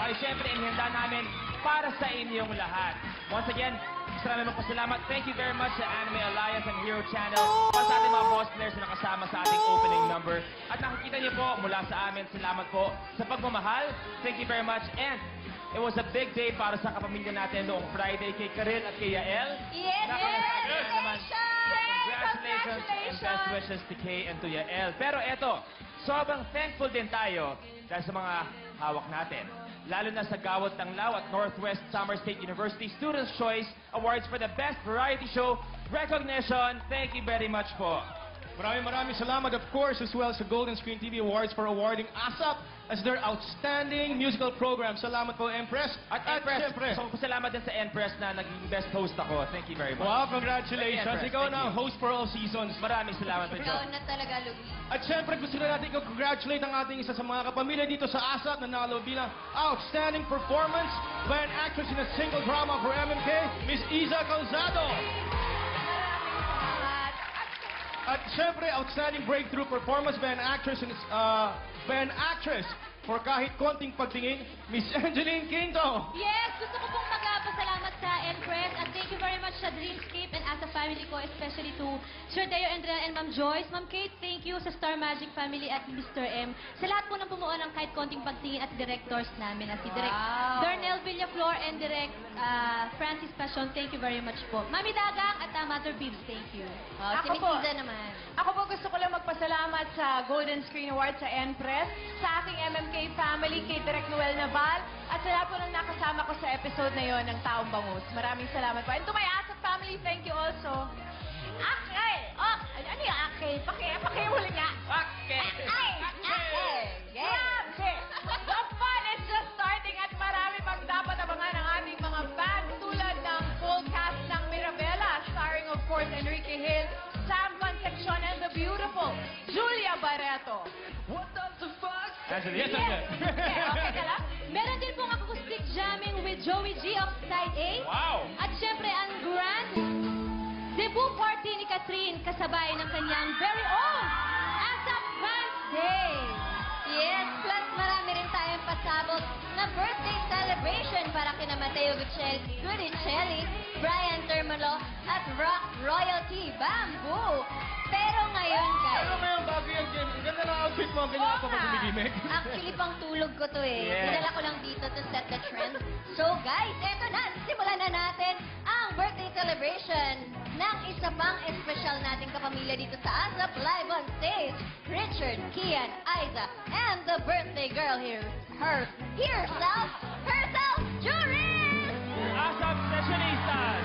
ay syempre inihanda namin para sa inyong lahat. Once again, gusto namin magpasalamat. Thank you very much sa Anime Alliance and Hero Channel. Para sa ating mga boss players na nakasama sa ating opening number. At nakikita niyo po mula sa amin, salamat po sa pagmamahal. Thank you very much. And it was a big day para sa kapamilya natin noong Friday kay Karil at kay Yael. Yes! Congratulations and best wishes to Kay and to Yael. Pero eto, sobrang thankful din tayo dahil sa mga hawak natin. Lalo na sa Gawad Tanglaw at Northwest Summer State University Students' Choice Awards for the Best Variety Show Recognition. Thank you very much po. Maraming salamat, of course, as well sa Golden Screen TV Awards for awarding ASAP as their outstanding musical program. Salamat po, Empress. At Empress, so pasalamat din sa Empress na naging best host ako. Thank you very much. Wow, congratulations. Empress, Ikaw thank na ang you. host for all seasons. Maraming salamat po. Ikaw na talaga, Louie. At syempre, gusto na natin congratulate ang ating isa sa mga kapamilya dito sa ASAP na nanalo bilang outstanding performance by an actress in a single drama for MMK, Miss Iza Calzado. At syempre, outstanding breakthrough performance by an actress for kahit konting pagtingin, Miss Angeline Quinto. Yes, gusto ko pong magpasalamat sa Empress at thank you very much sa Dreamscape and as a family ko, especially to Sir Deo Andrea and Ma'am Joyce. Ma'am Kate, thank you sa Star Magic family at Mr. M. Sa lahat po ng bumuo ng kahit konting pagtingin at directors namin at si Direk Darnell Villaflor and Direk Francis Passion, thank you very much po. Mami Dagang at Mother Bibs, thank you. Si Miss Iza naman. Ako po gusto ko lang magpasalamat sa Golden Screen Award sa Empress, sa aking MMK family, kay Direk Noel Naval, at sa lahat po ng nakasama ko sa episode na yon ng Taong Bangus. Maraming salamat po. And to my ASAP family, thank you also. Akay! Ano yung akay? Pakihuli nga. Okay. Akay! Grabe! The fun is just starting at marami pang dapat abangan ng ating mga fans tulad ng full cast ng Mirabella, starring of course Enrique Hill, Sam Concepcion, and the beautiful Julia Barreto. What the fuck? Yes, Okay ka lang? Meron din pong acoustic jamming with Joey G of Side A. Wow! At syempre, ang grand debut party ni Catherine kasabay ng kanyang very own ASAP Fans Day. Yes, plus marami rin tayong pasabog na birthday celebration para kina Mateo Gudicelli, Brian Termalo, at Rock Royalty Bamboo. Pero ngayon, guys... Ano ba yung bago yan, Jen? Ganda na outfit mo. Ganyan ka pa gumigimik. Actually, pang tulog ko to eh. Yes. Dinala ko lang dito to set the trend. So guys, eto na. Simulan na natin ang birthday celebration ng isa pang espesyal nating kapamilya dito sa ASAP Live on Stage. Richard, Kian, Aiza, and the birthday girl here. Herself, Juris! ASAP Sessionistas!